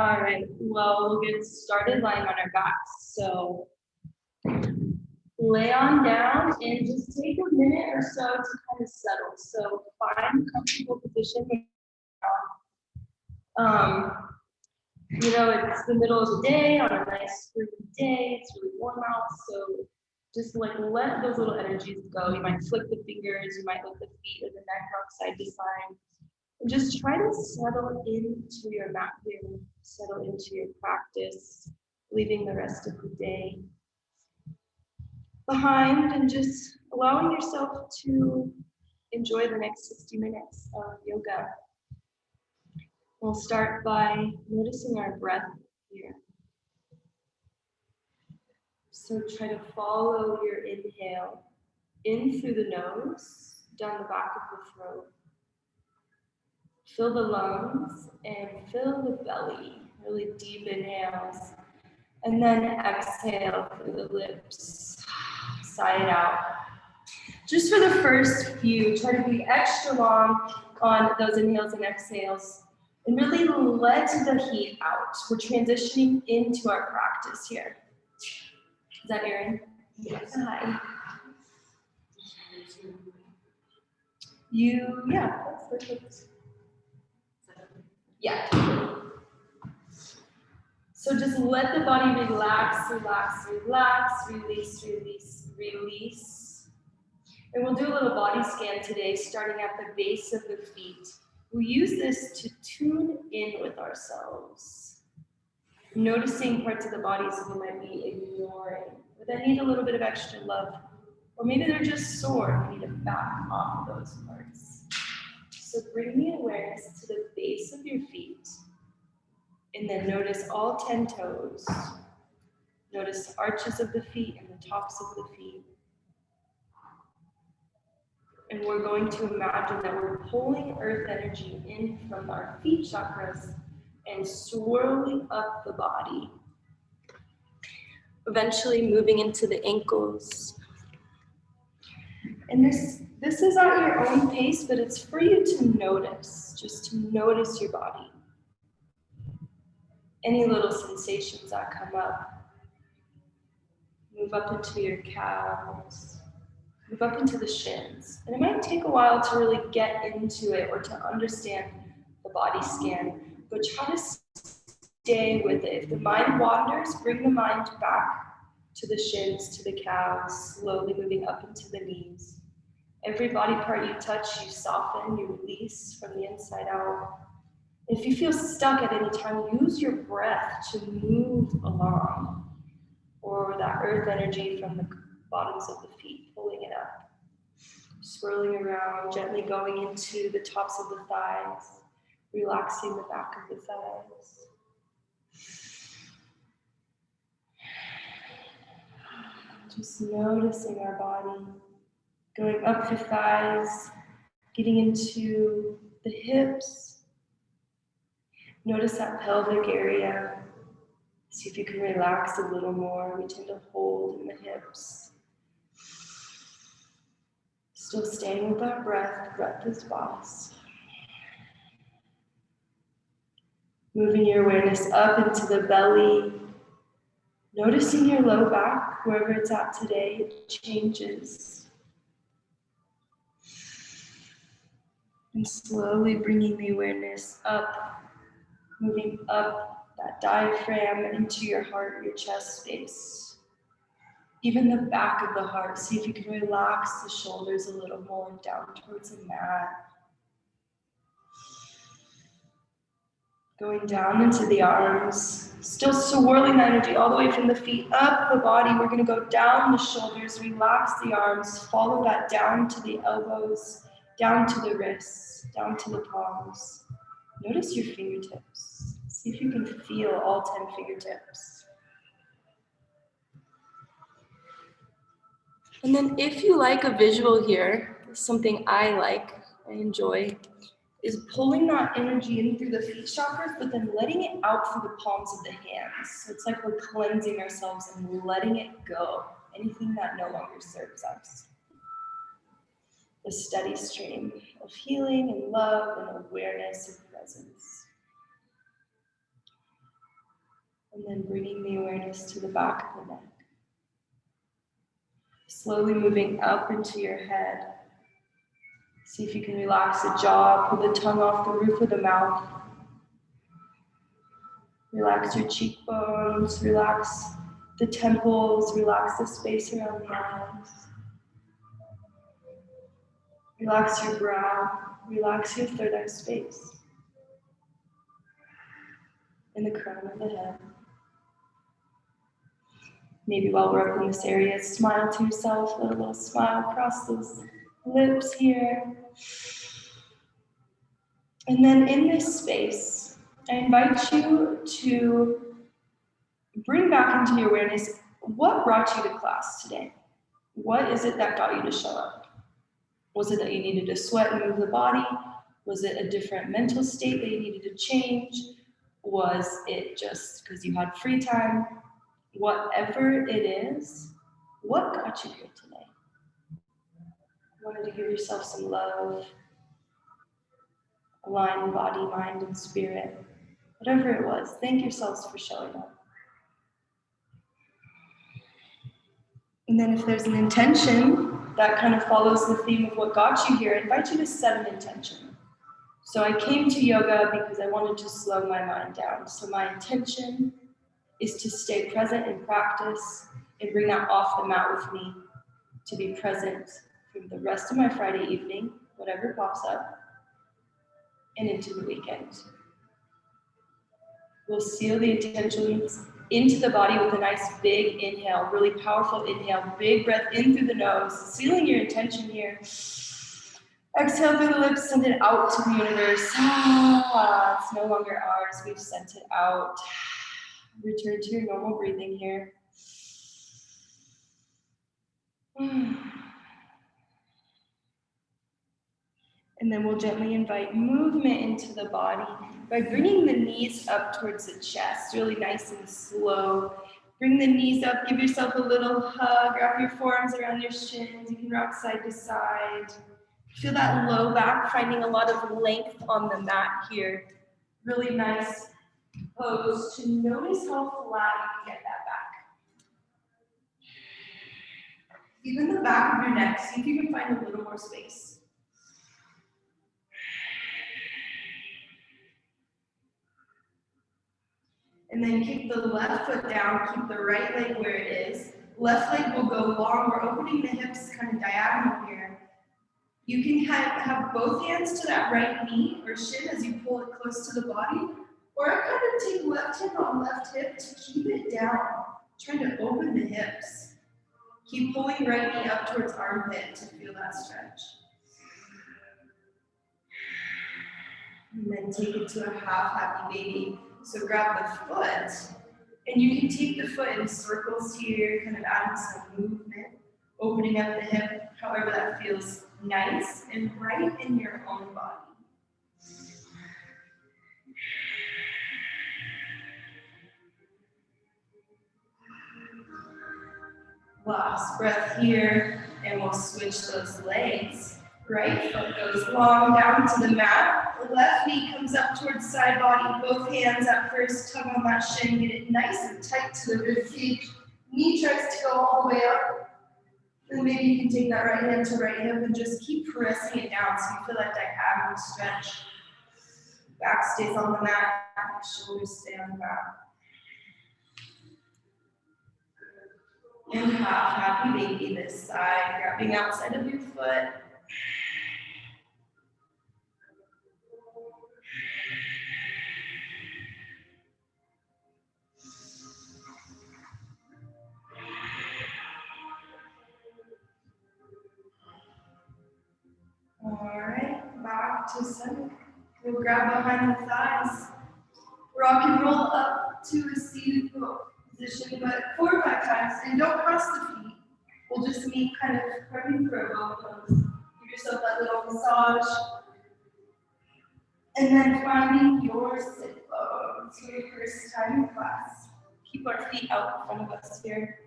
All right, well, we'll get started lying on our backs. So lay on down and just take a minute or so to kind of settle. So find a comfortable position. It's the middle of the day on a nice spring day. It's really warm out, so just like let those little energies go. You might flick the fingers, you might let the feet or the neck rock side to side. And just try to settle into your mat here, settle into your practice, leaving the rest of the day behind and just allowing yourself to enjoy the next 60 minutes of yoga. We'll start by noticing our breath here. So try to follow your inhale in through the nose, down the back of the throat. Fill the lungs and fill the belly, really deep inhales. And then exhale through the lips, sigh it out. Just for the first few, try to be extra long on those inhales and exhales and really let the heat out. We're transitioning into our practice here. Is that Erin? Yes. Hi. That's perfect. Yeah. So just let the body relax, relax, relax, release, release, release. And we'll do a little body scan today, starting at the base of the feet. We'll use this to tune in with ourselves, noticing parts of the bodies we might be ignoring, or that need a little bit of extra love, or maybe they're just sore and we need to back off those parts. So bring the awareness to the base of your feet, and then notice all 10 toes. Notice the arches of the feet and the tops of the feet. And we're going to imagine that we're pulling earth energy in from our feet chakras and swirling up the body. Eventually moving into the ankles. And this is at your own pace, but it's for you to notice, just to notice your body. Any little sensations that come up. Move up into your calves. Move up into the shins. And it might take a while to really get into it or to understand the body scan, but try to stay with it. If the mind wanders, bring the mind back to the shins, to the calves, slowly moving up into the knees. Every body part you touch, you soften, you release from the inside out. If you feel stuck at any time, use your breath to move along, or that earth energy from the bottoms of the feet, pulling it up, swirling around, gently going into the tops of the thighs, relaxing the back of the thighs. Just noticing our body, going up the thighs, getting into the hips. Notice that pelvic area. See if you can relax a little more. We tend to hold in the hips. Still staying with our breath. Breath is boss. Moving your awareness up into the belly. Noticing your low back, wherever it's at today, it changes. And slowly bringing the awareness up, moving up that diaphragm into your heart, your chest space. Even the back of the heart. See if you can relax the shoulders a little more down towards the mat. Going down into the arms. Still swirling the energy all the way from the feet up the body. We're going to go down the shoulders, relax the arms, follow that down to the elbows, down to the wrists, down to the palms. Notice your fingertips. See if you can feel all 10 fingertips. And then if you like a visual here, something I enjoy, is pulling that energy in through the feet chakras, but then letting it out through the palms of the hands. So it's like we're cleansing ourselves and letting it go, anything that no longer serves us. The steady stream of healing and love and awareness and presence. And then bringing the awareness to the back of the neck. Slowly moving up into your head. See if you can relax the jaw, pull the tongue off the roof of the mouth. Relax your cheekbones, relax the temples, relax the space around the eyes. Relax your brow, relax your third eye space. In the crown of the head. Maybe while we're up in this area, smile to yourself, let a little smile across those lips here. And then in this space, I invite you to bring back into your awareness what brought you to class today. What is it that got you to show up? Was it that you needed to sweat and move the body? Was it a different mental state that you needed to change? Was it just because you had free time? Whatever it is, what got you here today? You wanted to give yourself some love, align body, mind, and spirit. Whatever it was, thank yourselves for showing up. And then if there's an intention that kind of follows the theme of what got you here, I invite you to set an intention. So I came to yoga because I wanted to slow my mind down. So my intention is to stay present in practice and bring that off the mat with me, to be present for the rest of my Friday evening, whatever pops up, and into the weekend. We'll seal the intentions into the body with a nice big inhale, really powerful inhale, big breath in through the nose, sealing your intention here. Exhale through the lips, send it out to the universe. It's no longer ours, we've sent it out. Return to your normal breathing here. And then we'll gently invite movement into the body by bringing the knees up towards the chest, really nice and slow. Bring the knees up, give yourself a little hug, wrap your forearms around your shins. You can rock side to side. Feel that low back, finding a lot of length on the mat here. Really nice pose to notice how flat you can get that back. Even the back of your neck, see if you can find a little more space. And then keep the left foot down, keep the right leg where it is. Left leg will go long. We're opening the hips kind of diagonal here. You can kind of have both hands to that right knee or shin as you pull it close to the body. Or I kind of take left hand on left hip to keep it down, trying to open the hips. Keep pulling right knee up towards armpit to feel that stretch. And then take it to a half happy baby. So grab the foot, and you can take the foot in circles here, kind of adding some movement, opening up the hip, however that feels nice and right in your own body. Last breath here, and we'll switch those legs. Right foot goes long down to the mat. The left knee comes up towards side body. Both hands at first, tug on that shin. Get it nice and tight to the rib cage. Knee tries to go all the way up. And maybe you can take that right hand to right hip and just keep pressing it down so you feel that diagonal stretch. Back stays on the mat. Shoulders stay on the mat. And half happy baby this side, grabbing outside of your foot. All right, back to center. We'll grab behind the thighs. Rock and roll up to a seated position, but 4 or 5 times, and don't cross the feet. We'll just meet kind of prepping for a bow pose. Give yourself that little massage. And then finding your sit bones for your first time in class. Keep our feet out in front of us here.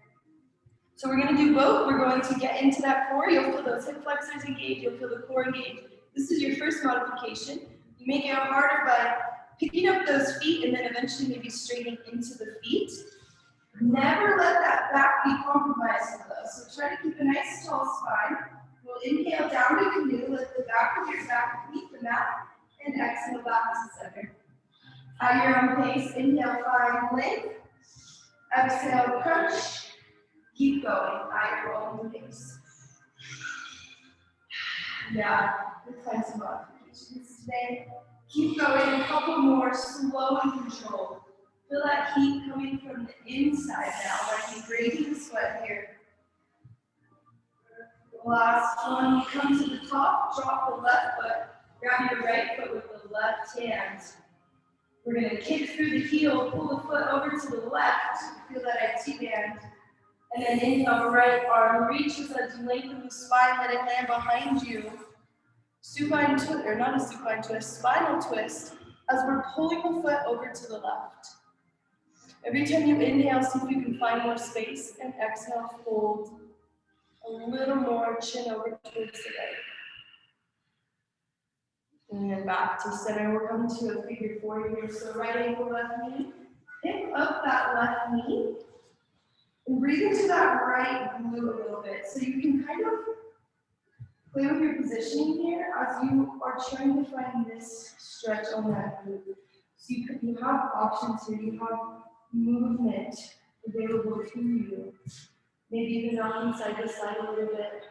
So we're going to do both. We're going to get into that core. You'll feel those hip flexors engage. You'll feel the core engage. This is your first modification. You make it harder by picking up those feet and then eventually maybe straightening into the feet. Never let that back be compromised though. So try to keep a nice tall spine. We'll inhale down to canoe, lift the back of your back beneath the mat, and exhale back to center. At your own pace, inhale, find length. Exhale, crunch. Keep going at your own pace. Yeah, we'll find some modifications today. Keep going, a couple more, slow and controlled. Feel that heat coming from the inside now, like you're breaking the sweat here. Last one, you come to the top, drop the left foot, grab your right foot with the left hand. We're gonna kick through the heel, pull the foot over to the left, feel that IT band. And then inhale, right arm reaches as you lengthen the spine, let it land behind you. Supine twist, or not a supine twist, spinal twist, as we're pulling the foot over to the left. Every time you inhale, see if you can find more space, and exhale, fold a little more, chin over towards the right. And then back to center, we're coming to a figure four here. So right ankle, left knee, pick up that left knee, and breathe into that right glute a little bit. So you can kind of play with your positioning here as you are trying to find this stretch on that glute. So you have options here, you have movement available to you. Maybe even rocking side to side a little bit.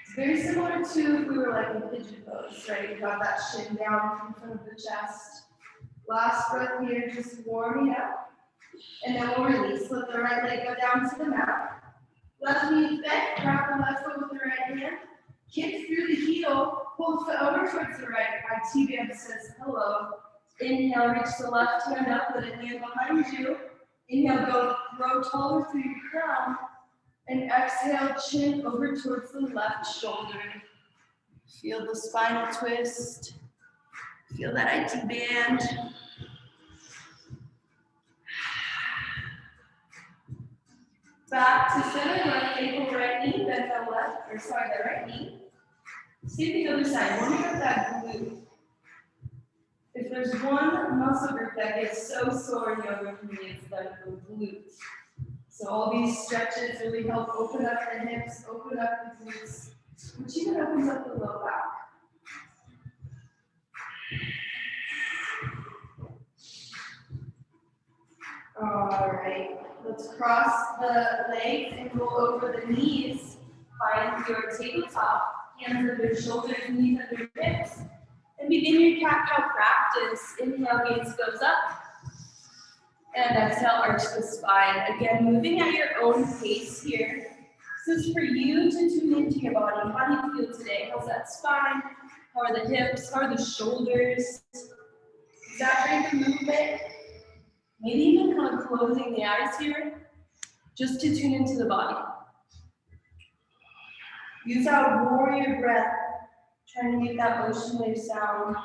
It's very similar to if we were like in pigeon pose, right? You have that shin down in front of the chest. Last breath here, just warming up. And then we'll release. Let the right leg go down to the mat. Left knee bent, grab the left foot with the right hand. Kick through the heel, pull the foot over towards the right. IT band says hello. Inhale, reach the left hand up, let it land behind you. Inhale, grow taller through your crown. And exhale, chin over towards the left shoulder. Feel the spinal twist. Feel that IT band. Back to center, left ankle, right knee, bend the right knee. See the other side, warming up that glute. If there's one muscle group that gets so sore in yoga for me, it's the glutes. So all these stretches really help open up the hips, open up the glutes, which even opens up the low back. All right, let's cross the legs and roll over the knees. Find your tabletop, hands under your shoulders, knees under your hips. And begin your cat-cow practice. Inhale, gaze goes up. And exhale, arch the spine. Again, moving at your own pace here. This is for you to tune into your body. How do you feel today? How's that spine? How are the hips? How are the shoulders? Exaggerate the movement. Maybe even kind of closing the eyes here, just to tune into the body. Use that warrior breath, trying to make that ocean wave sound.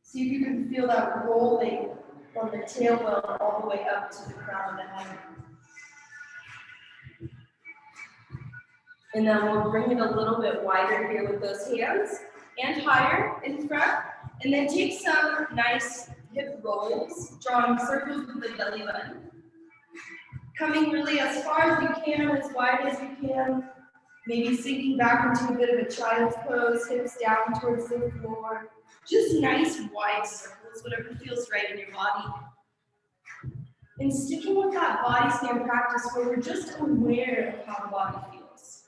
See if you can feel that rolling from the tailbone all the way up to the crown of the head. And then we'll bring it a little bit wider here with those hands and higher in front. And then take some nice hip rolls, drawing circles with the belly button. Coming really as far as you can, as wide as you can. Maybe sinking back into a bit of a child's pose, hips down towards the floor. Just nice wide circles, whatever feels right in your body. And sticking with that body scan practice where we're just aware of how the body feels.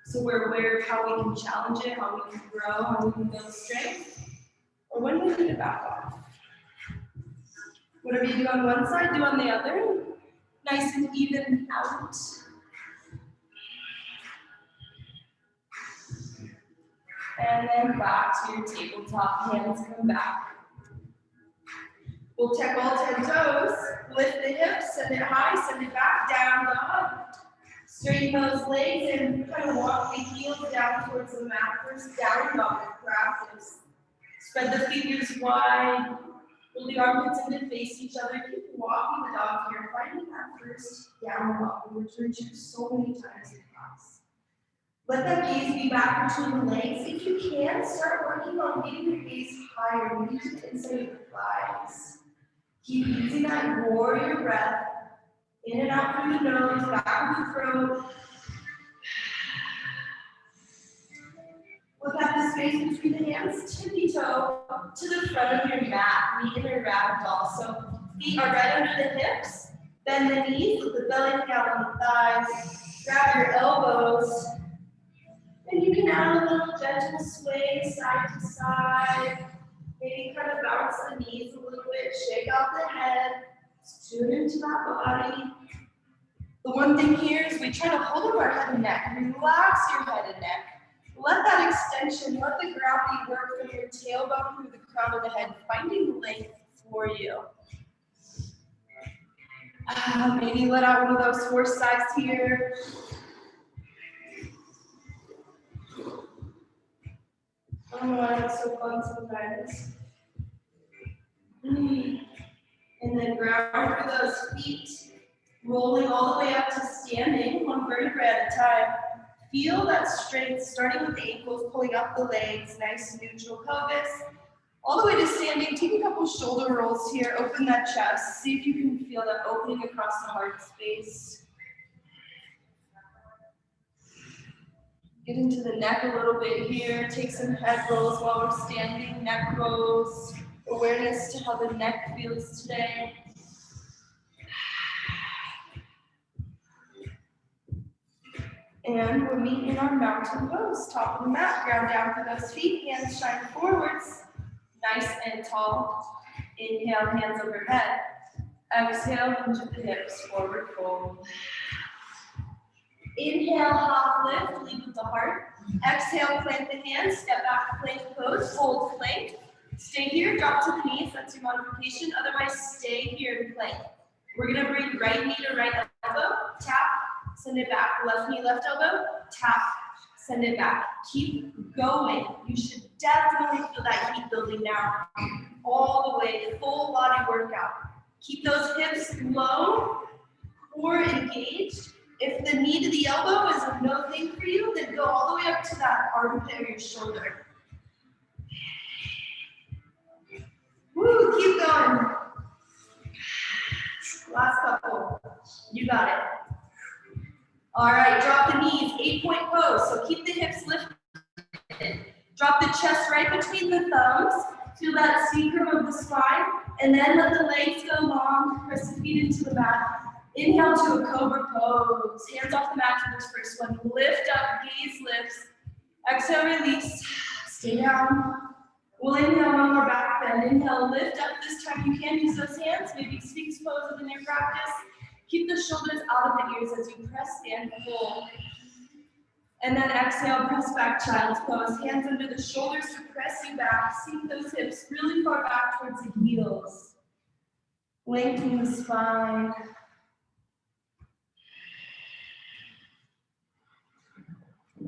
So we're aware of how we can challenge it, how we can grow, how we can build strength, or when we need to back off. Whatever you do on one side, do on the other. Nice and even out. And then back to your tabletop, hands come back. We'll check all 10 toes, lift the hips, send it high, send it back, down dog. Straighten those legs and kind of walk the heels down towards the mat. First down dog practice. Spread the fingers wide, roll the armpits in to face each other. Keep walking the dog here, finding that first down dog, which we do so many times in class. Let that gaze be back between the legs. If you can, start working on getting your gaze higher, maybe to the inside of your thighs. Keep using that warrior breath. In and out through the nose, back of the throat. Look at the space between the hands, tippy toe to the front of your mat, knee inner ragdoll. So feet are right under the hips, bend the knees, let the belly down on the thighs, grab your elbows, and you can add a little gentle sway side to side, maybe kind of bounce the knees a little bit, shake out the head, tune into that body. The one thing here is we try to hold up our head and neck, relax your head and neck. Let that extension, let the gravity work from your tailbone through the crown of the head, finding length for you. Maybe let out one of those horse sighs here. Oh, it's so fun sometimes. And then ground through those feet, rolling all the way up to standing, one vertebra at a time. Feel that strength, starting with the ankles, pulling up the legs, nice neutral pelvis. All the way to standing, take a couple shoulder rolls here, open that chest. See if you can feel that opening across the heart space. Get into the neck a little bit here. Take some head rolls while we're standing, neck rolls. Awareness to how the neck feels today. And we're meeting in our mountain pose. Top of the mat, ground down through those feet, hands shine forwards. Nice and tall. Inhale, hands overhead. Exhale, hinge at the hips, forward fold. Inhale, half lift, lead with the heart. Exhale, plant the hands, step back, plank pose, fold plank. Stay here, drop to the knees, that's your modification. Otherwise, stay here in plank. We're gonna bring right knee to right elbow, tap, send it back. Left knee, left elbow, tap, send it back. Keep going. You should definitely feel that heat building now. All the way, full body workout. Keep those hips low, core engaged. If the knee to the elbow is a no thing for you, then go all the way up to that armpit or your shoulder. Woo, keep going. Last couple. You got it. All right, drop the knees, 8-point pose. So keep the hips lifted. Drop the chest right between the thumbs. Feel that sacrum of the spine. And then let the legs go long. Press the feet into the mat. Inhale to a cobra pose. Hands off the mat for this first one. Lift up, gaze lifts. Exhale, release. Stay down. We'll inhale one more back bend. Inhale, lift up. This time you can use those hands. Maybe Sphinx pose within your practice. Keep the shoulders out of the ears as you press and pull. And then exhale, press back, child's pose. Hands under the shoulders to press you back. Sink those hips really far back towards the heels. Lengthen the spine.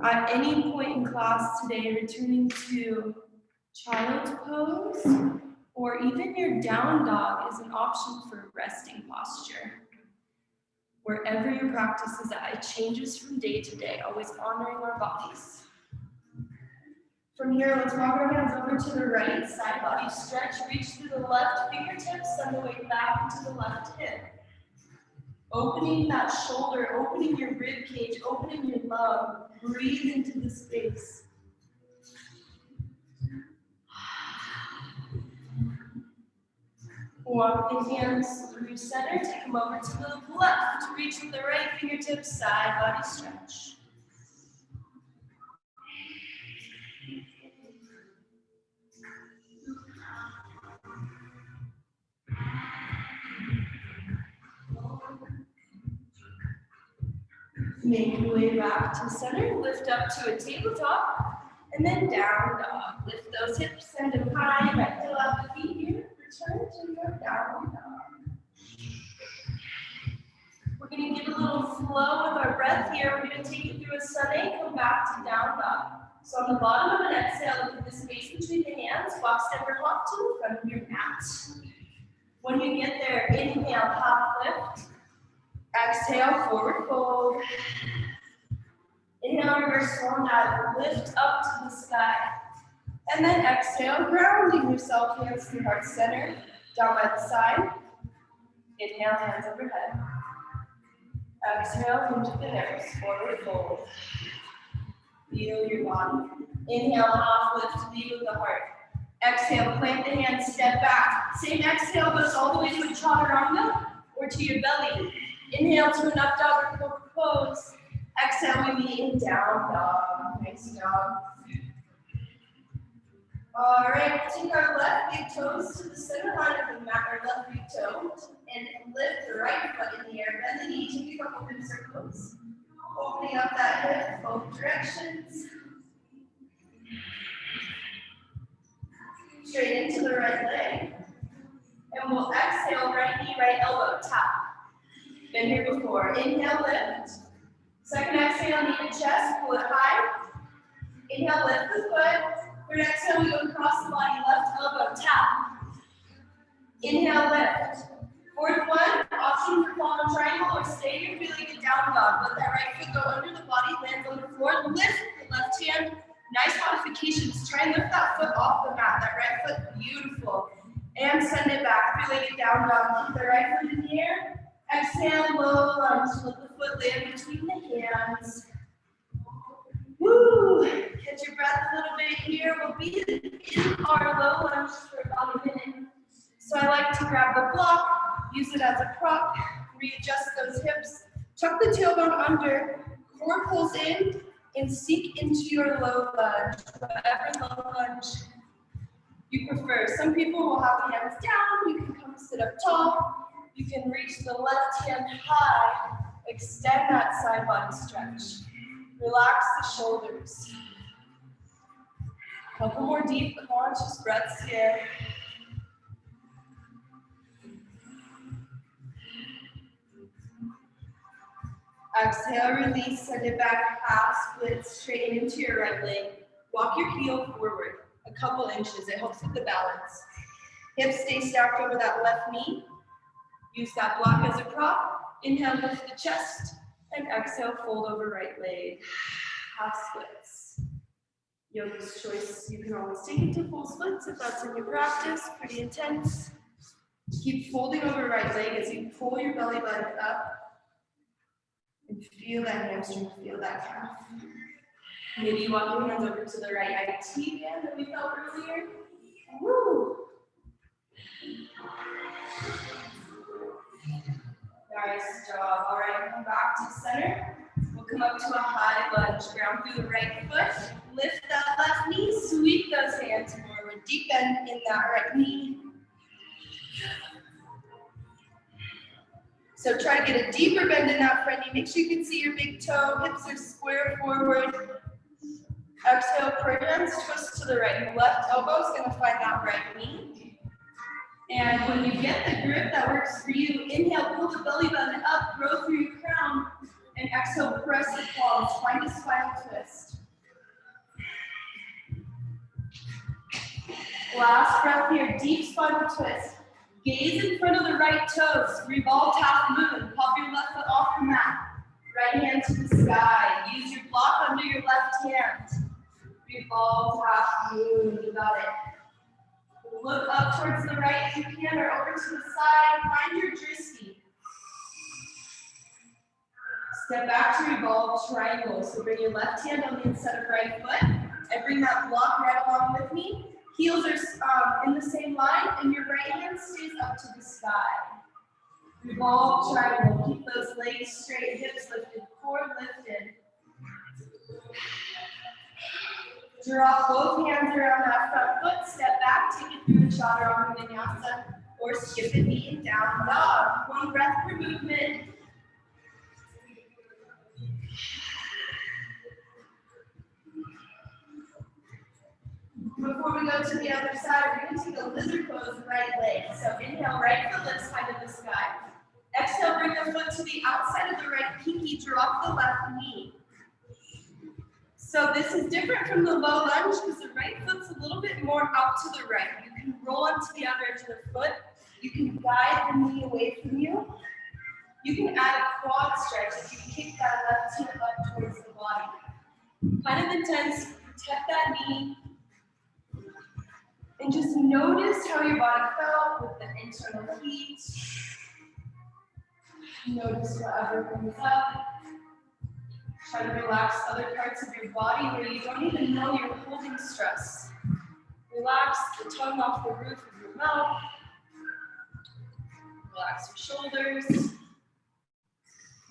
At any point in class today, returning to child's pose or even your down dog is an option for resting posture. Wherever your practice is at, it changes from day to day, always honoring our bodies. From here, let's walk our hands over to the right, side body stretch, reach through the left fingertips, send the weight back into the left hip. Opening that shoulder, opening your rib cage, opening your lung. Breathe into the space. Walk the hands through center, take them over to the left. Reach with the right fingertips, side body stretch. Make your way back to center, lift up to a tabletop, and then down dog. Lift those hips, send them high, right to left feet here. Return to your down dog. We're going to get a little flow with our breath here. We're going to take it through a sunny, come back to down dog. So on the bottom of an exhale, look at the space between the hands, walk, step, or hop to the front of your mat. When you get there, inhale, half lift. Exhale, forward fold. Inhale, reverse swan dive, lift up to the sky. And then exhale, grounding yourself, hands through heart center, down by the side. Inhale, hands overhead. Exhale, hinge at the hips, forward fold. Feel your body. Inhale, half lift, lead with the heart. Exhale, plant the hands, step back. Same exhale goes all the way to a chaturanga or to your belly. Inhale to an up dog or pose. Exhale, we meet in down dog. Nice job. All right, take our left big toes to the center line of the mat, our left big toe, and lift the right foot in the air. Bend the knee, take a couple hip circles. Opening up that hip, both directions. Straight into the right leg. And we'll exhale, right knee, right elbow, tap. Been here before. Inhale, lift. Second exhale, knee to chest, pull it high. Inhale, lift the foot. Third exhale, we go across the body, left elbow, tap. Inhale, lift. Fourth one, option for fallen triangle or stay here, feeling a down dog. Let that right foot go under the body, lands on the floor, lift the left hand. Nice modifications. Try and lift that foot off the mat. That right foot, beautiful. And send it back, three-legged down dog. Keep the right foot in the air. Exhale, low lunge. Let the foot land between the hands. Woo! Catch your breath a little bit here. We'll be in our low lunge for about a minute. So I like to grab the block, use it as a prop, readjust those hips, tuck the tailbone under, core pulls in, and sink into your low lunge, whatever low lunge you prefer. Some people will have the hands down. You can come sit up tall. You can reach the left hand high. Extend that side body stretch. Relax the shoulders. A couple more deep, conscious breaths here. Exhale, release, send it back, half split, straighten into your right leg. Walk your heel forward a couple inches. It helps with the balance. Hips stay stacked over that left knee. Use that block as a prop. Inhale, lift the chest, and exhale, fold over right leg. Half splits. Yoga's choice, you can always take it to full splits if that's in your practice. Pretty intense. Keep folding over right leg as you pull your belly button up. And feel that hamstring, feel that calf. Maybe you walk your hands over to the right IT band that we felt earlier. Woo! Nice job. All right, come back to center. We'll come up to a high lunge. Ground through the right foot. Lift that left knee. Sweep those hands forward. Deep bend in that right knee. So try to get a deeper bend in that front knee. Make sure you can see your big toe. Hips are square forward. Exhale, hands twist to the right. Your left elbow is going to find that right knee. And when you get the grip that works for you, inhale, pull the belly button up, grow through your crown, and exhale, press the palms. Find a spinal twist. Last breath here, deep spinal twist. Gaze in front of the right toes. Revolve half moon. Pop your left foot off the mat. Right hand to the sky. Use your block under your left hand. Revolve half moon. You got it. Look up towards the right if you can, or over to the side. Find your dristy. Step back to revolve triangle. So bring your left hand on the inside of right foot. And bring that block right along with me. Heels are in the same line, and your right hand stays up to the sky. Revolve triangle. Keep those legs straight, hips lifted, core lifted. Draw both hands around that front foot. Step back, take it through the chaturanga vinyasa, or skip it, knee and down dog. One breath per movement. Before we go to the other side, we're going to take a lizard pose, right leg. So inhale, right foot lifts high to the sky. Exhale, bring the foot to the outside of the right pinky, drop the left knee. So this is different from the low lunge because the right foot's a little bit more out to the right. You can roll onto the other edge of the foot. You can guide the knee away from you. You can add a quad stretch if you kick that left heel up towards the body. Kind of intense, protect that knee. And just notice how your body felt with the internal heat. Notice whatever comes up. Try to relax other parts of your body where you don't even know you're holding stress. Relax the tongue off the roof of your mouth. Relax your shoulders.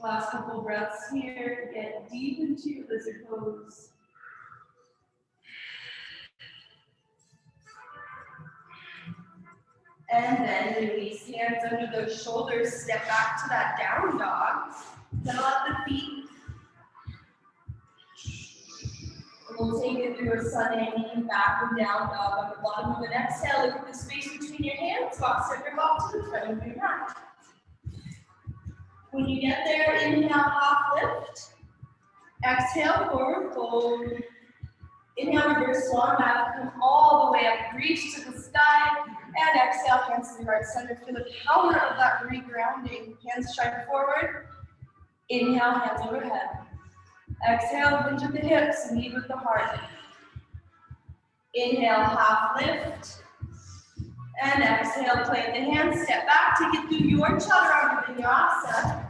Last couple breaths here. Get deep into your lizard pose. And then release hands under those shoulders. Step back to that down dog. Then let the feet. And we'll take it through a sun hanging back and down dog on the bottom of an exhale. Look at the space between your hands. Walk center walk to the front of your mat. When you get there, inhale, half lift. Exhale, forward fold. Inhale, reverse swan back. Come all the way up. Reach to the sky. And exhale, hands to the right center. Feel the power of that regrounding. Hands shine forward. Inhale, hands overhead. Exhale, hinge at the hips, lead with the heart. Inhale, half lift. And exhale, plant the hands, step back, take it through your chaturanga vinyasa.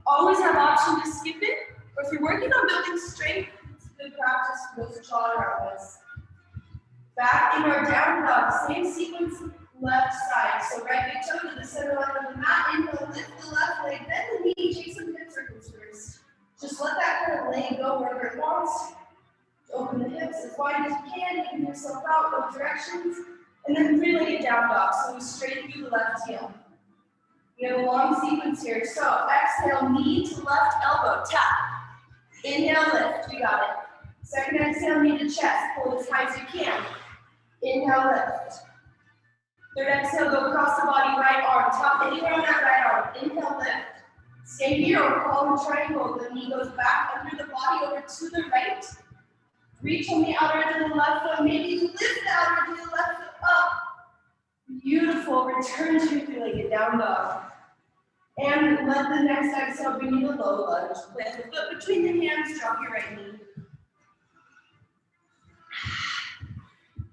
Always have option to skip it, or if you're working on building strength, it's a good practice for those chaturangas. Back in our down dog, same sequence, left side. So right big toe to the center line of the mat. Inhale, lift the left leg, bend the knee, take some hip circles first. Just let that kind of leg go wherever it wants. Open the hips as wide as you can, even yourself out, both directions. And then three-legged down dog, so we straight through the left heel. We have a long sequence here. So exhale, knee to left elbow, tap. Inhale, lift, we got it. Second exhale, knee to chest, pull as high as you can. Inhale, lift. Third exhale, go across the body, right arm, top anywhere on that right arm. Inhale, lift. Stay here or call the triangle. The knee goes back under the body over to the right. Reach on the outer edge of the left foot. Maybe lift the outer edge of the left foot up. Beautiful. Return to your three-legged down dog. And let the next exhale bring you to low lunge. Plant the foot between the hands. Drop your right knee.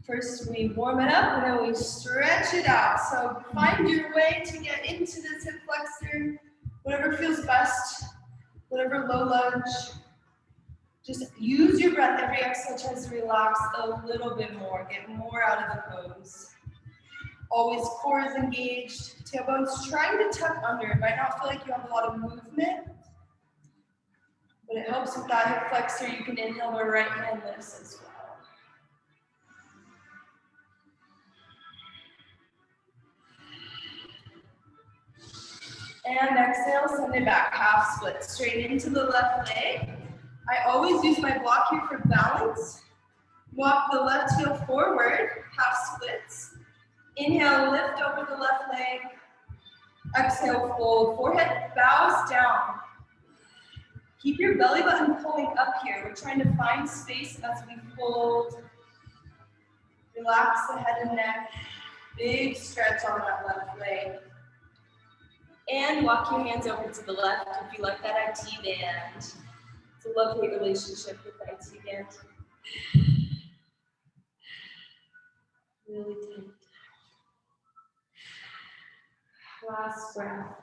First, we warm it up, and then we stretch it out. So find your way to get into this hip flexor. Whatever feels best, whatever low lunge. Just use your breath. Every exhale tries to relax a little bit more. Get more out of the pose. Always core is engaged. Tailbone's trying to tuck under. It might not feel like you have a lot of movement, but it helps with that hip flexor. You can inhale the right hand lifts as well. And exhale, send it back, half split, straight into the left leg. I always use my block here for balance. Walk the left heel forward, half splits. Inhale, lift over the left leg. Exhale, fold, forehead bows down. Keep your belly button pulling up here. We're trying to find space as we fold. Relax the head and neck. Big stretch on that left leg. And walk your hands over to the left if you like that IT band. It's a love-hate relationship with IT band. Really tight. Last breath.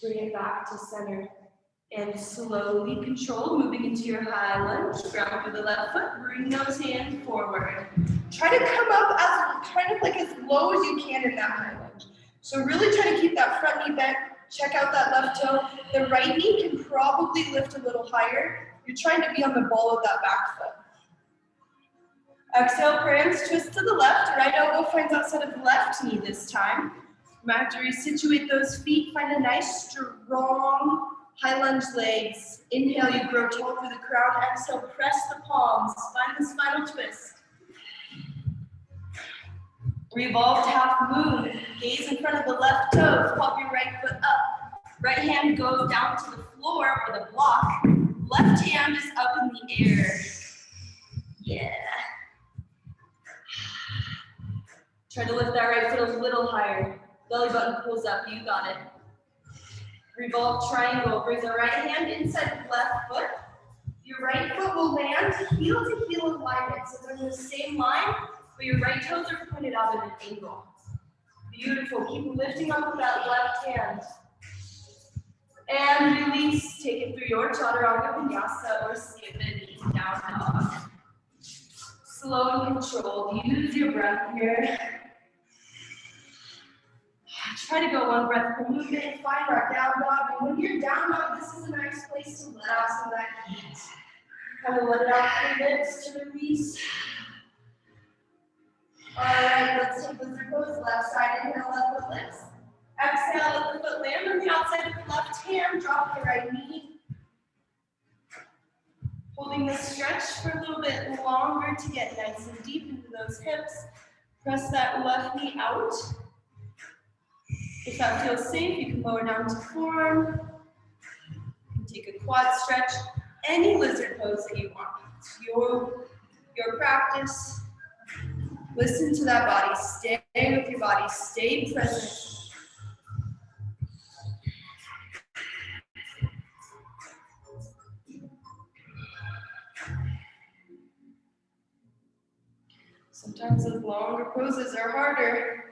Bring it back to center. And slowly control, moving into your high lunge. Ground with the left foot. Bring those hands forward. Try to come up as kind of like as low as you can in that high lunge. So really try to keep that front knee bent. Check out that left toe. The right knee can probably lift a little higher. You're trying to be on the ball of that back foot. Exhale, prance, twist to the left. Right elbow finds outside of the left knee this time. You might have to resituate those feet. Find a nice, strong, high lunge legs. Inhale, you grow tall through the crown. Exhale, press the palms. Find the spinal twist. Revolved half moon. Gaze in front of the left toes. Pop your right foot up. Right hand goes down to the floor or the block. Left hand is up in the air. Yeah. Try to lift that right foot a little higher. Belly button pulls up. You got it. Revolve triangle. Bring the right hand inside the left foot. Your right foot will land heel to heel alignment. So they're in the same line, but your right toes are pointed out at an angle. Beautiful. Keep lifting up with that left hand. And release. Take it through your chaturanga vinyasa or skip it, down dog. Slow and controlled. Use your breath here. Try to go one breath per movement. Find our down dog. And when you're down dog, this is a nice place to let out some of that heat. Kind of let it out through your lips to release. All right, let's take lizard pose. Left side, inhale, left foot lifts. Exhale, let the foot land on the outside of the left hand. Drop the right knee. Holding the stretch for a little bit longer to get nice and deep into those hips. Press that left knee out. If that feels safe, you can lower down to forearm. Take a quad stretch. Any lizard pose that you want. It's your practice. Listen to that body. Stay with your body. Stay present. Sometimes those longer poses are harder.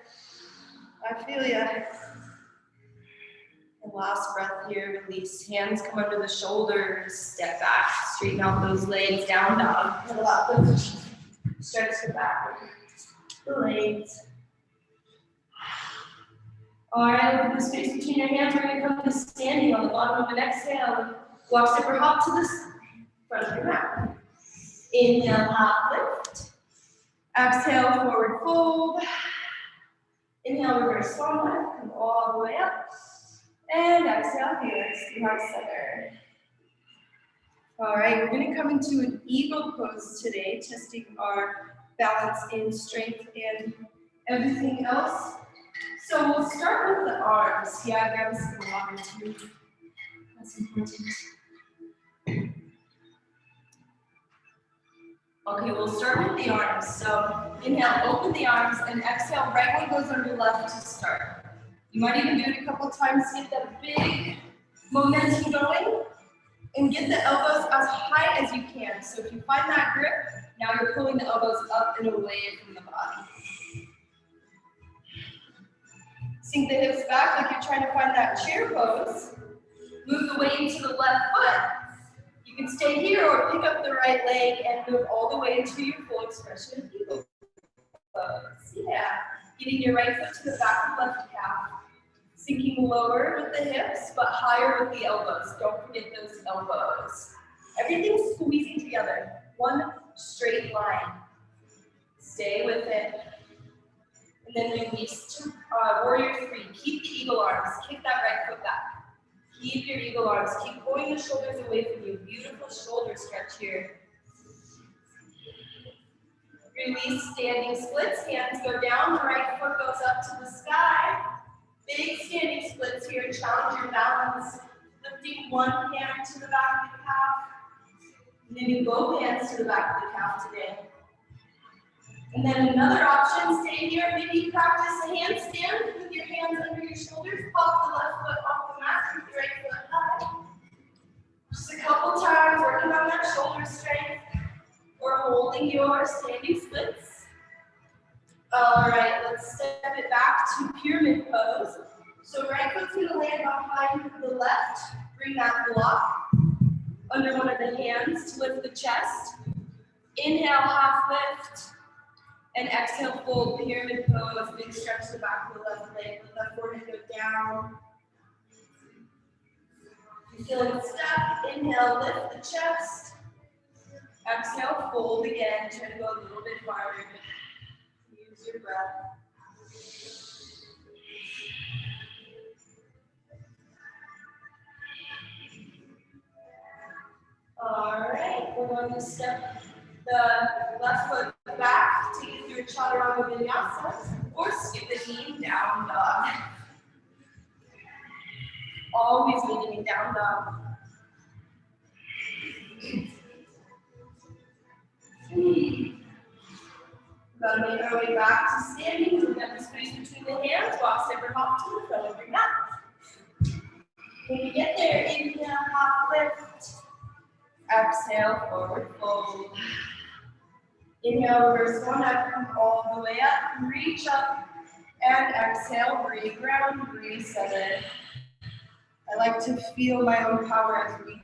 I feel ya. And last breath here, release. Hands come under the shoulders. Step back. Straighten out those legs. Down dog. Pedal out position. Stretch the back. The legs. All right, with the space between your hands, we're going to come to standing on the bottom of an exhale. Walk, step, or hop to the front of your mat. Inhale, half lift. Exhale, forward fold. Inhale, reverse swan lift. Come all the way up. And exhale, hands to heart center. All right, we're going to come into an eagle pose today, testing our balance in strength and everything else. So we'll start with the arms. Yeah, grab some water too. That's important. Okay, we'll start with the arms. So inhale, open the arms, and exhale, right one goes under left to start. You might even do it a couple times to get that big momentum going, and get the elbows as high as you can. So if you find that grip, now you're pulling the elbows up and away from the body. Sink the hips back like you're trying to find that chair pose. Move the weight into the left foot. You can stay here or pick up the right leg and move all the way into your full expression of eagle pose. Yeah. Getting your right foot to the back of the left calf. Sinking lower with the hips, but higher with the elbows. Don't forget those elbows. Everything's squeezing together. One straight line. Stay with it. And then release to warrior three. Keep the eagle arms. Kick that right foot back. Keep your eagle arms. Keep pulling the shoulders away from you. Beautiful shoulder stretch here. Release standing splits. Hands go down. The right foot goes up to the sky. Big standing splits here. Challenge your balance. Lifting one hand to the back of the calf. And then you both hands to the back of the calf today. And then another option, stay here, maybe practice a handstand with your hands under your shoulders, pop the left foot off the mat, keep the right foot high. Just a couple times, working on that shoulder strength, or holding your standing splits. All right, let's step it back to pyramid pose. So right foot's gonna land behind the left, bring that block under one of the hands to lift the chest. Inhale, half lift. And exhale, fold, pyramid pose, big stretch the back of the left leg, let that forehead go down. If you're feeling stuck, inhale, lift the chest. Exhale, fold again, try to go a little bit farther. Use your breath. All right, we're going to step the left foot back, take it through chaturanga vinyasa, or skip the knee, down dog. Always leaning down dog. We're going to make our way back to standing. We've got the space between the hands. Walk, step, or hop to the front of your mat. When you get there, inhale, half lift. Exhale, forward fold. Inhale, reverse one up, come all the way up, reach up, and exhale, re-ground, re-center. I like to feel my own power as we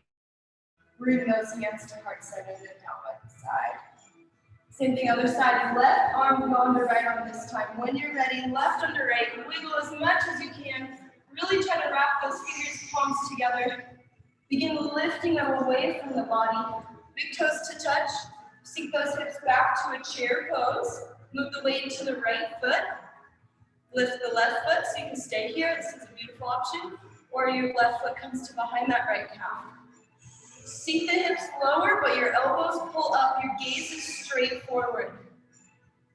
bring those hands to heart center and down by the side. Same thing, other side. Left arm go under right arm this time. When you're ready, left under right. Wiggle as much as you can. Really try to wrap those fingers, palms together. Begin lifting them away from the body. Big toes to touch. Sink those hips back to a chair pose. Move the weight to the right foot. Lift the left foot so you can stay here. This is a beautiful option. Or your left foot comes to behind that right calf. Sink the hips lower, but your elbows pull up. Your gaze is straight forward.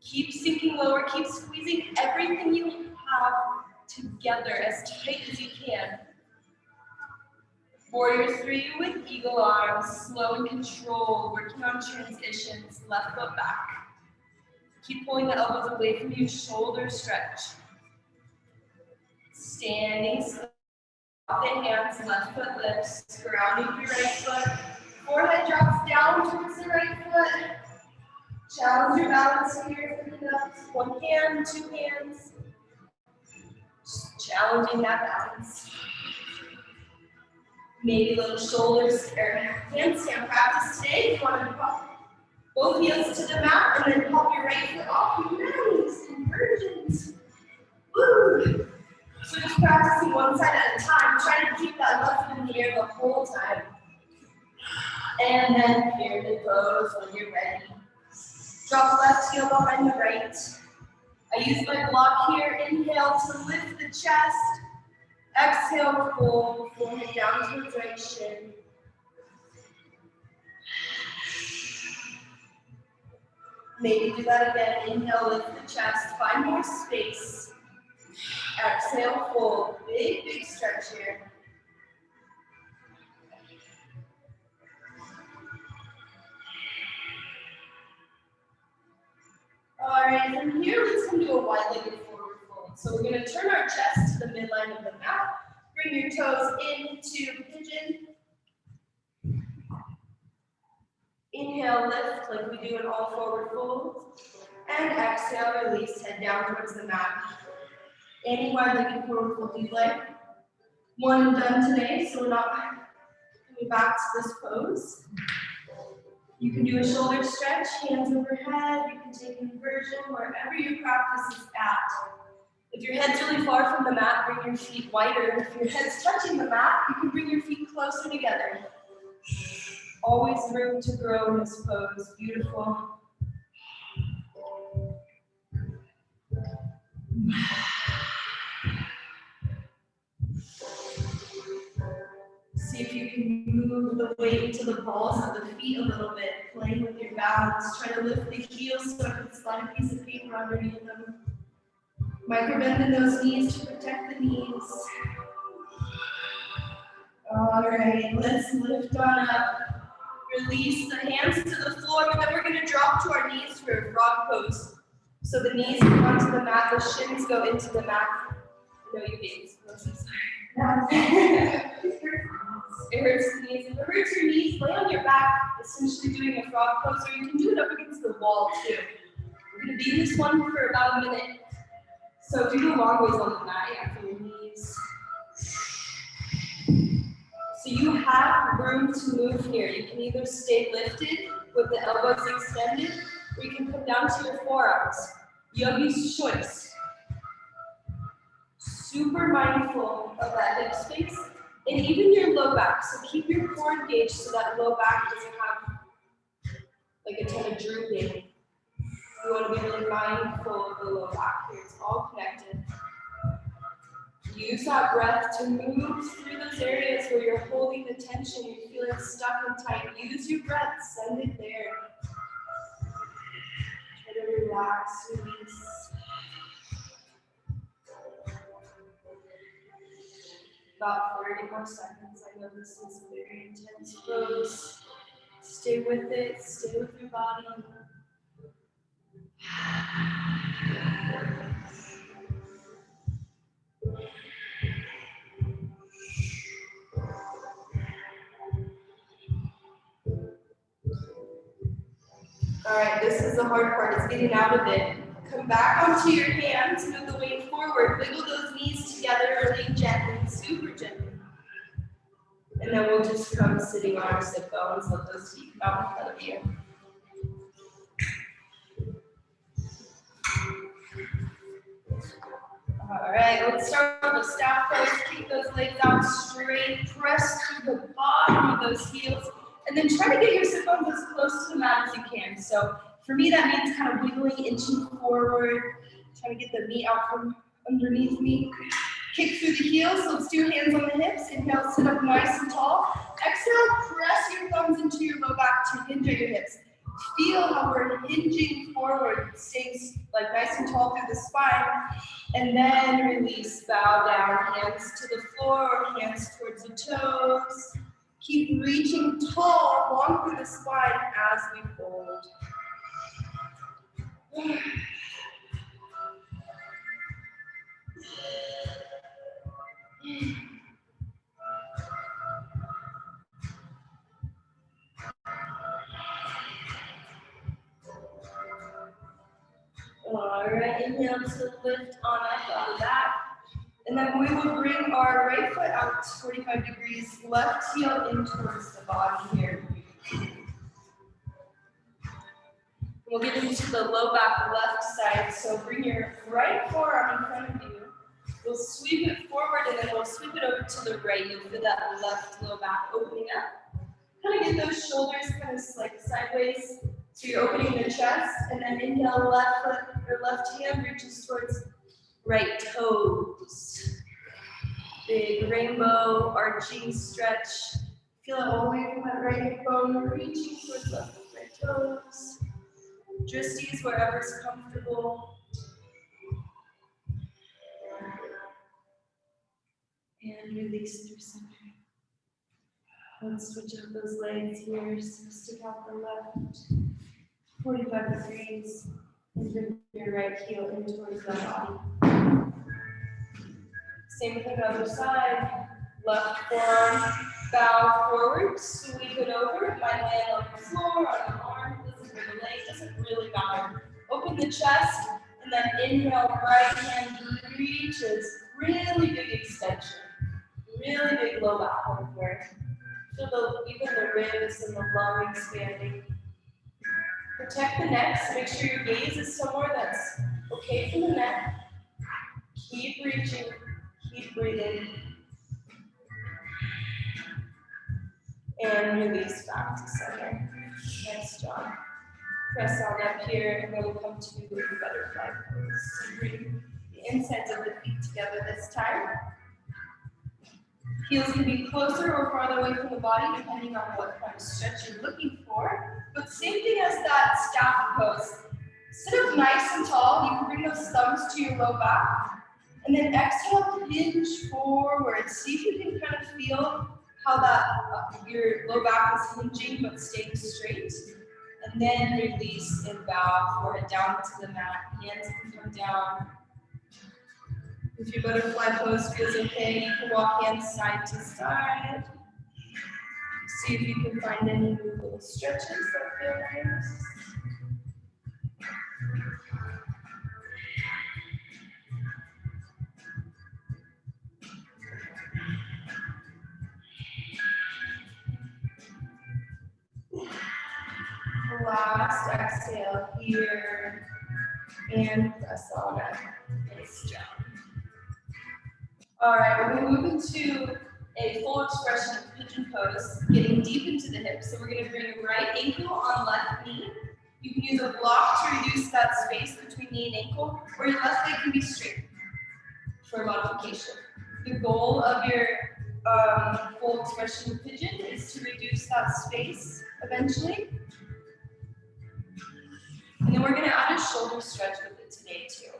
Keep sinking lower. Keep squeezing everything you have together as tight as you can. Warrior 3 with eagle arms, slow and controlled, working on transitions, left foot back. Keep pulling the elbows away from you, shoulder stretch. Standing, the hands, left foot lifts, grounding your right foot. Forehead drops down towards the right foot. Challenge your balance here, picking up one hand, two hands. Just challenging that balance. Maybe little shoulders or handstand practice today. You want to pop both heels to the mat and then pop your right foot off. Nice, inversions. Woo! So just practicing one side at a time. Try to keep that left foot in the air the whole time. And then pyramid pose when you're ready. Drop the left heel behind the right. I use my block here. Inhale to lift the chest. Exhale, fold, forehead down towards right shin. Maybe do that again. Inhale, lift the chest. Find more space. Exhale, fold. Big, big stretch here. All right, from here, let's come to a wide-legged forward fold. So we're going to turn our chest to the midline of the mat. Bring your toes into pigeon. Inhale, lift like we do in all forward folds. And exhale, release, head down towards the mat. Any wide-legged forward fold you'd like. One and done today, so we're not coming back to this pose. You can do a shoulder stretch, hands overhead. You can take an inversion wherever your practice is at. If your head's really far from the mat, bring your feet wider. If your head's touching the mat, you can bring your feet closer together. Always room to grow in this pose. Beautiful. See if you can move the weight into the balls of the feet a little bit, playing with your balance. Try to lift the heels so you can slide a piece of paper underneath them. Micro bend in those knees to protect the knees. All right, let's lift on up. Release the hands to the floor, but then we're going to drop to our knees for a frog pose. So the knees come onto the mat, the shins go into the mat. I know you babies. It hurts the knees. If it hurts your knees, lay on your back, essentially doing a frog pose, or you can do it up against the wall too. We're going to be in this one for about a minute. So do the long ways on the mat, yeah, for your knees. So you have room to move here. You can either stay lifted with the elbows extended, or you can come down to your forearms. Yogi's choice. Super mindful of that hip space, and even your low back. So keep your core engaged so that low back doesn't have like a ton of drooping. You want to be really mindful of the low back here. It's all connected. Use that breath to move through those areas where you're holding the tension, you're feeling stuck and tight. Use your breath, send it there. Try to relax, release. About 30 more seconds. I know this is a very intense pose. Stay with it, stay with your body. All right, this is the hard part, is getting out of it. Come back onto your hands, move the weight forward, wiggle those knees together really gently, super gently. And then we'll just come sitting on our sit bones, let those feet come out in front of you. All right, let's start with the staff pose. Keep those legs out straight, press through the bottom of those heels, and then try to get your sit bones as close to the mat as you can. So for me, that means kind of wiggling, inching forward, trying to get the meat out from underneath me. Kick through the heels. Let's do hands on the hips. Inhale, sit up nice and tall. Exhale, press your thumbs into your low back to hinge at your hips. Feel how we're hinging forward, staying like nice and tall through the spine. And then release, bow down, hands to the floor, hands towards the toes. Keep reaching tall, long through the spine as we fold. All right, inhale to lift on up out of that. And then we will bring our right foot out 45 degrees, left heel in towards the body here. We'll get into the low back left side. So bring your right forearm in front of you. We'll sweep it forward and then we'll sweep it over to the right. You'll feel that left low back opening up. Kind of get those shoulders kind of like sideways. So you're opening the chest, and then inhale, left foot or left hand reaches towards right toes. Big rainbow, arching stretch. Feel it all the way from that right hip bone, reaching towards left foot, right toes. Dristies wherever's comfortable. And release through center. Let's switch up those legs here. So stick out the left. 45 degrees, and bring your right heel in towards the body. Same thing other side. Left forearm, bow forward, sweep it over. It might land on the floor, on the arm, doesn't move the leg, doesn't really matter. Open the chest, and then inhale, right hand reaches. Really big extension. Really big low back over here. Feel even the ribs and the lung expanding. Protect the neck, so make sure your gaze is somewhere that's okay for the neck. Keep reaching, keep breathing. And release back to center. Nice job. Press on up here, and then we'll come to the butterfly pose. Bring the insides of the feet together this time. Heels can be closer or farther away from the body, depending on what kind of stretch you're looking for. But same thing as that staff pose. Sit up nice and tall. You can bring those thumbs to your low back. And then exhale, hinge forward. See if you can kind of feel how that your low back is hinging but staying straight. And then release and bow, forehead down to the mat. Hands can come down. If your butterfly pose feels okay, you can walk hands side to side. See if you can find any little stretches that feel nice. Last exhale here, and press on up. Nice job. All right, we're going to move into a full expression of pigeon pose, getting deep into the hips. So we're going to bring right ankle on left knee. You can use a block to reduce that space between knee and ankle, or your left leg can be straight for modification. The goal of your full expression of pigeon is to reduce that space eventually. And then we're going to add a shoulder stretch with it today too.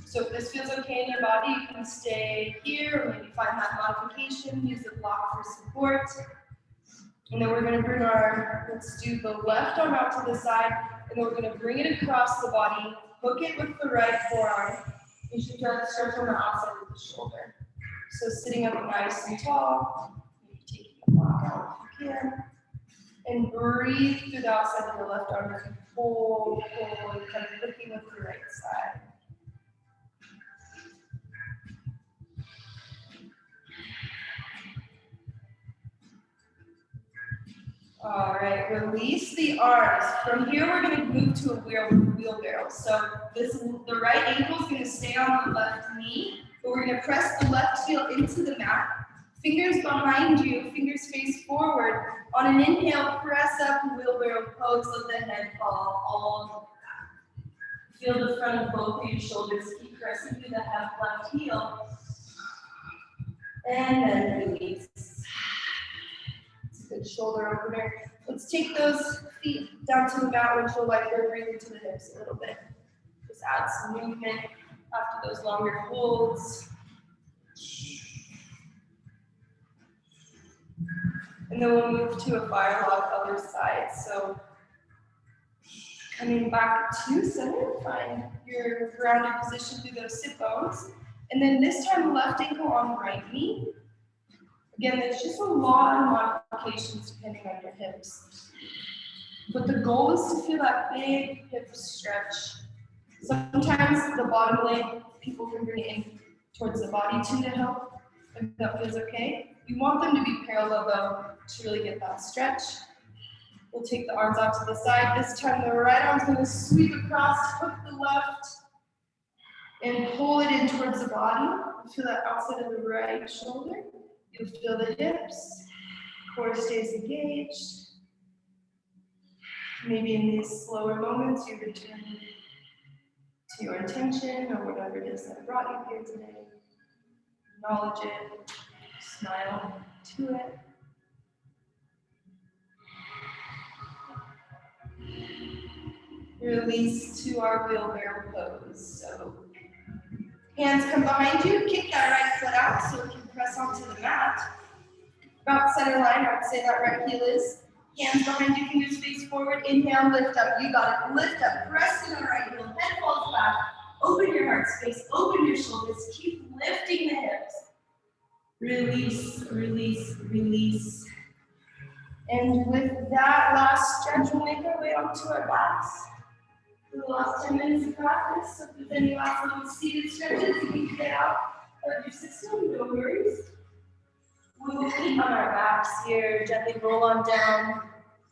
So if this feels okay in your body, you can stay here, or maybe find that modification, use the block for support. And then we're going to bring let's do the left arm out to the side, and then we're going to bring it across the body, hook it with the right forearm. You should feel that stretch on the outside of the shoulder. So sitting up nice and tall, maybe taking the block out if you can. And breathe through the outside of the left arm as you pull, and kind of lifting with the right side. All right, release the arms. From here, we're going to move to a wheelbarrow. So the right ankle is going to stay on the left knee, but we're going to press the left heel into the mat. Fingers behind you, fingers face forward. On an inhale, press up, wheelbarrow pose, let the head fall all the way back. Feel the front of both of your shoulders. Keep pressing through the left heel. And then release. Good shoulder opener. Let's take those feet down to the mat, which will like we're breathing to the hips a little bit. Just add some movement after those longer holds. And then we'll move to a fire log other side. So coming back to center, find your grounded position through those sit bones. And then this time left ankle on right knee. Again, there's just a lot of modifications depending on your hips. But the goal is to feel that big hip stretch. Sometimes the bottom leg, people can bring it in towards the body too to help, if that feels okay. You want them to be parallel though to really get that stretch. We'll take the arms out to the side. This time the right arm's gonna sweep across, hook the left, and pull it in towards the body. Feel that outside of the right shoulder. You'll feel the hips, core stays engaged. Maybe in these slower moments, you return to your intention or whatever it is that brought you here today. Acknowledge it, smile to it. Release to our wheelbarrow pose. So hands come behind you, kick that right foot out so it can press onto the mat. About center line, I would say that right heel is. Hands behind you, fingers face forward. Inhale, lift up. You got it. Lift up. Press to the right heel. Head falls back. Open your heart space. Open your shoulders. Keep lifting the hips. Release, release, release. And with that last stretch, we'll make our way onto our backs. For the last 10 minutes of practice, so if there's any last little seated stretches you need to get out of your system, no worries. We'll keep on our backs here, gently roll on down.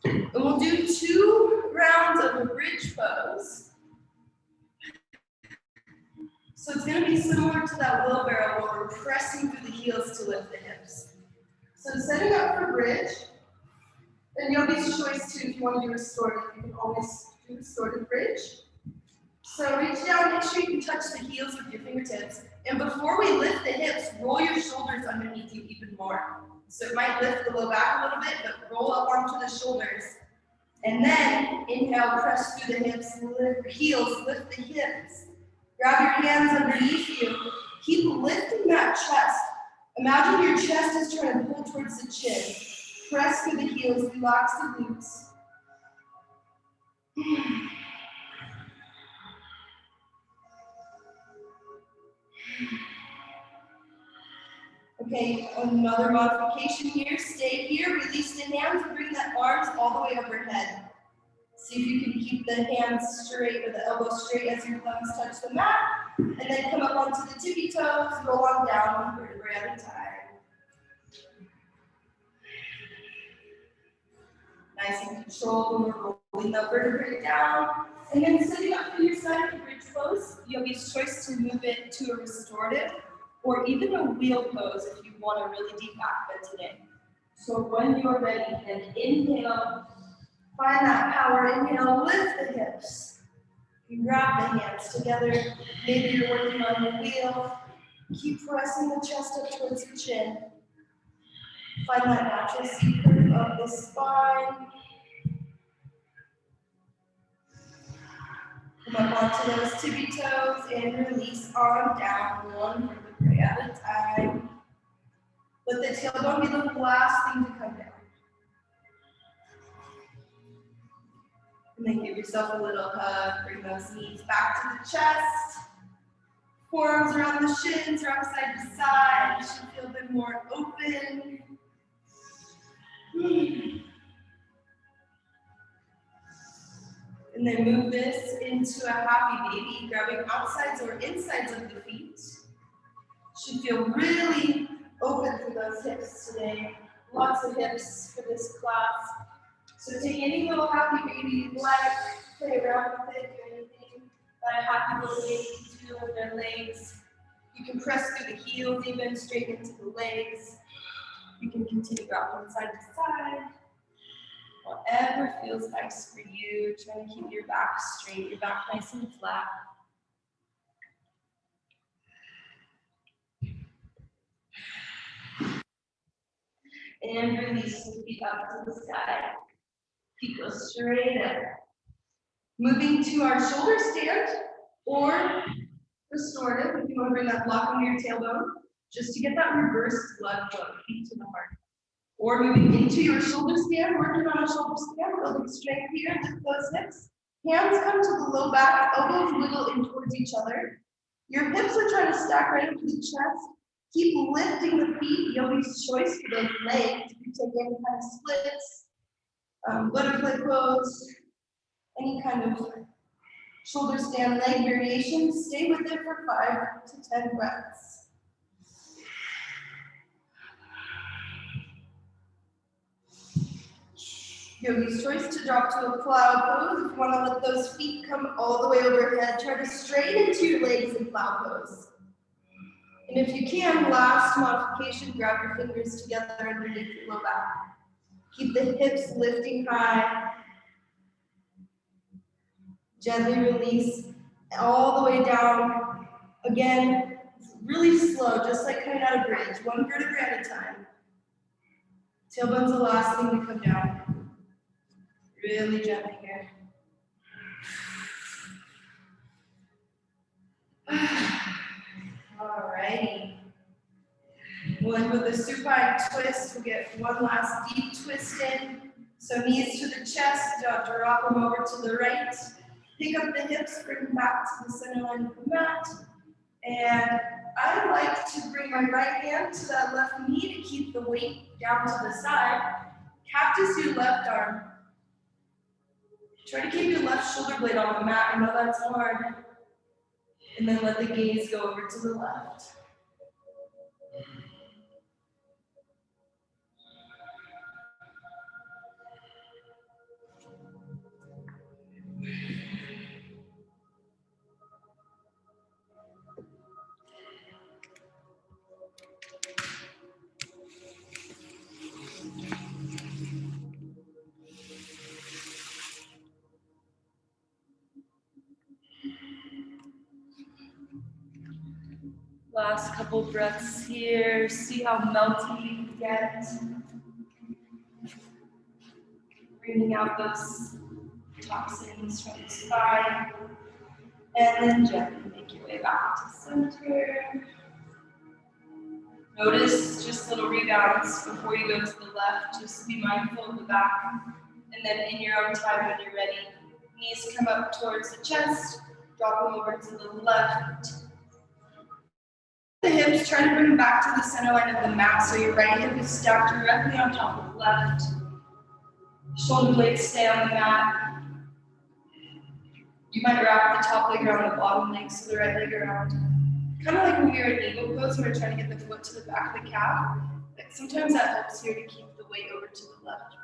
And we'll do 2 rounds of a bridge pose. So it's going to be similar to that wheelbarrow where we're pressing through the heels to lift the hips. So setting up for bridge, and yogi's choice too, if you want to do restorative, you can always do restorative bridge. So reach down, make sure you can touch the heels with your fingertips. And before we lift the hips, roll your shoulders underneath you even more. So it might lift the low back a little bit, but roll up onto the shoulders. And then inhale, press through the hips, lift the heels, lift the hips. Grab your hands underneath you. Keep lifting that chest. Imagine your chest is trying to pull towards the chin. Press through the heels, relax the glutes. Okay, another modification here. Stay here, release the hands, bring the arms all the way overhead. See if you can keep the hands straight or the elbows straight as your thumbs touch the mat. And then come up onto the tippy toes, roll on down one vertebrae at a time. Nice and controlled, we're rolling the vertebrae down. And then sitting up for your side of the bridge pose, yogi's choice to move it to a restorative or even a wheel pose if you want a really deep back bend today. So when you're ready, and inhale, find that power. Inhale, lift the hips. You grab the hands together. Maybe you're working on the wheel. Keep pressing the chest up towards the chin. Find that natural seat curve of the spine. Come up onto those tippy toes and release on down, one vertebrae at a time. Let the tailbone be the last thing to come down. And then give yourself a little hug, bring those knees back to the chest. Forearms around the shins, rock side to side. You should feel a bit more open. And then move this into a happy baby, grabbing outsides or insides of the feet. Should feel really open for those hips today. Lots of hips for this class. So take any little happy baby you like, play around with it, do anything that a happy little baby can do with their legs. You can press through the heels, even straight into the legs. You can continue rocking side to side. Whatever feels nice for you. Try to keep your back straight, your back nice and flat. And release the feet up to the sky. Feet go straight up. Moving to our shoulder stand or restorative, if you want to bring that block under your tailbone, just to get that reverse blood flow, feet to the heart. Or moving into your shoulder stand, working on a shoulder stand, building strength here, lift those hips. Hands come to the low back, elbows wiggle in towards each other. Your hips are trying to stack right into the chest. Keep lifting the feet, yogi's choice for those legs. You can take any kind of splits, butterfly pose, any kind of shoulder stand leg variation. Stay with it for 5 to 10 breaths. Yogi's choice to drop to a plow pose. If you want to let those feet come all the way overhead, try to straighten into your legs in plow pose. And if you can, last modification, grab your fingers together underneath your low back. Keep the hips lifting high. Gently release all the way down. Again, really slow, just like coming out of bridge, one vertebra at a time. Tailbone's the last thing to come down. Really gently here. Alrighty. We'll end with a supine twist. We'll get one last deep twist in. So knees to the chest, drop them over to the right. Pick up the hips, bring them back to the center line of the mat. And I like to bring my right hand to that left knee to keep the weight down to the side. Cactus your left arm. Try to keep your left shoulder blade on the mat. I know that's hard. And then let the gaze go over to the left. Last couple breaths here. See how melty you get. Bringing out those toxins from the spine. And then gently make your way back to center. Notice just little rebounds before you go to the left. Just be mindful of the back. And then in your own time when you're ready, knees come up towards the chest. Drop them over to the left. The hips, try to bring them back to the center line of the mat so your right hip is stacked directly on top of the left. Shoulder blades stay on the mat. You might wrap the top leg around the bottom leg so the right leg around. Kind of like when you're in eagle pose when we're trying to get the foot to the back of the calf. But sometimes that helps here to keep the weight over to the left.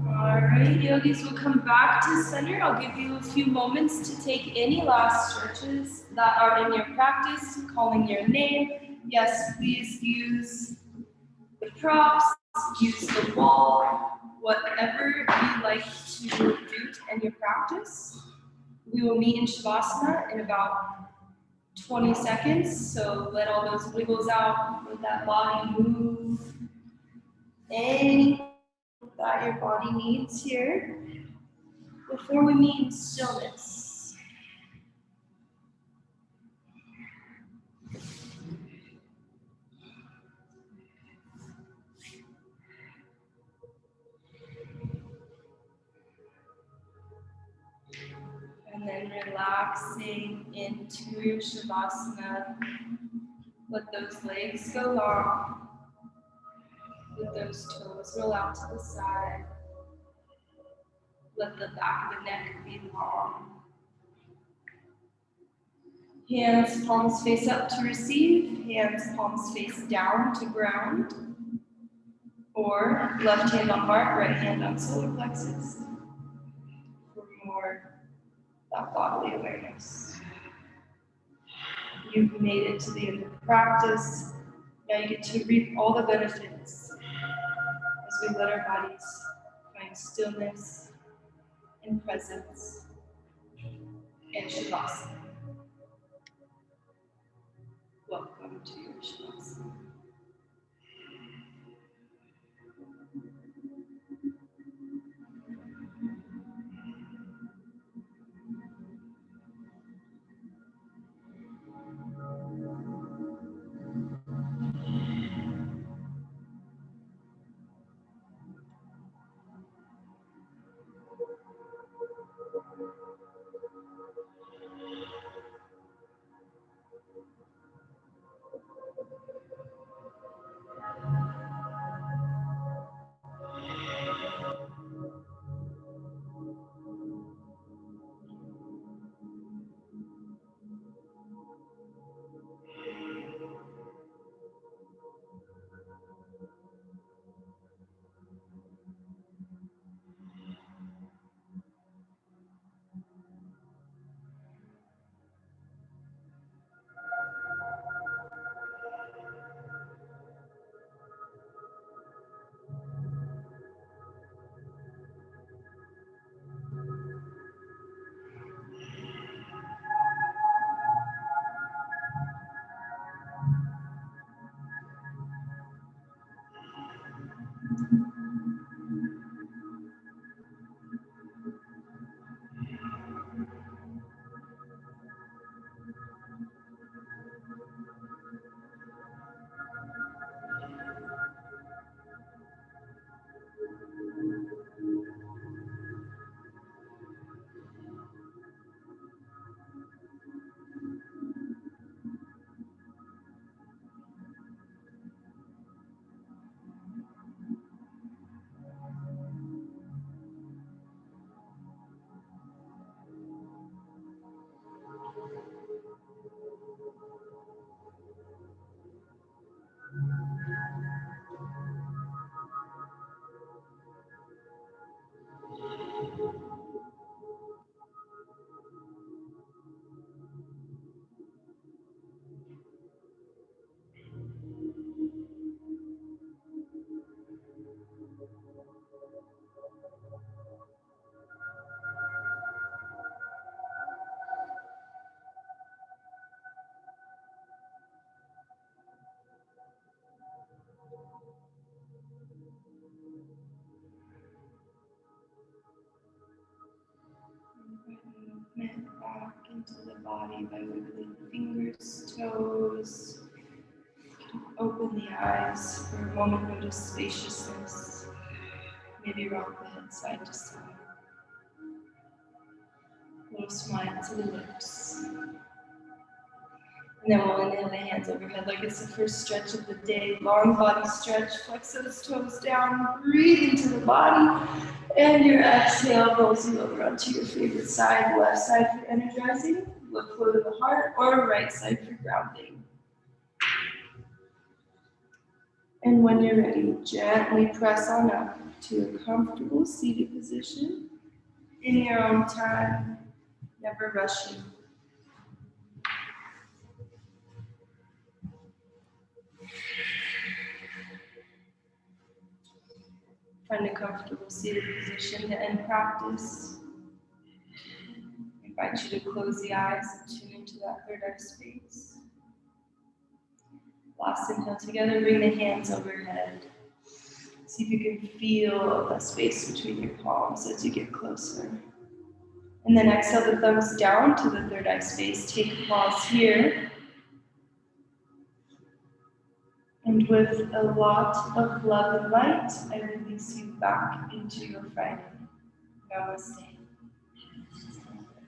Alright, yogis, we'll come back to center. I'll give you a few moments to take any last stretches that are in your practice, calling your name. Yes, please use the props, use the wall, whatever you like to do to end your practice. We will meet in Shavasana in about 20 seconds, so let all those wiggles out, let that body move. Anything that your body needs here before we meet in stillness. And then relaxing into your Shavasana. Let those legs go long. Let those toes roll out to the side. Let the back of the neck be long. Hands, palms face up to receive. Hands, palms face down to ground. Or left hand on heart, right hand on solar plexus. For more that bodily awareness. You've made it to the end of the practice. Now you get to reap all the benefits as we let our bodies find stillness and presence and Shavasana. Welcome to your Shavasana. Movement back into the body by wiggling fingers, toes. Open the eyes for a moment, notice spaciousness. Maybe rock the head side to side. Little smile to the lips. And then we'll inhale the hands overhead like it's the first stretch of the day. Long body stretch, flex those toes down, breathe into the body. And your exhale rolls you over onto your favorite side, left side for energizing, left flow to the heart, or right side for grounding. And when you're ready, gently press on up to a comfortable seated position in your own time, never rushing. Find a comfortable seated position to end practice. I invite you to close the eyes and tune into that third eye space. Last inhale together, bring the hands overhead. See if you can feel the space between your palms as you get closer. And then exhale the thumbs down to the third eye space. Take a pause here. And with a lot of love and light, I release you back into your Friday. Namaste.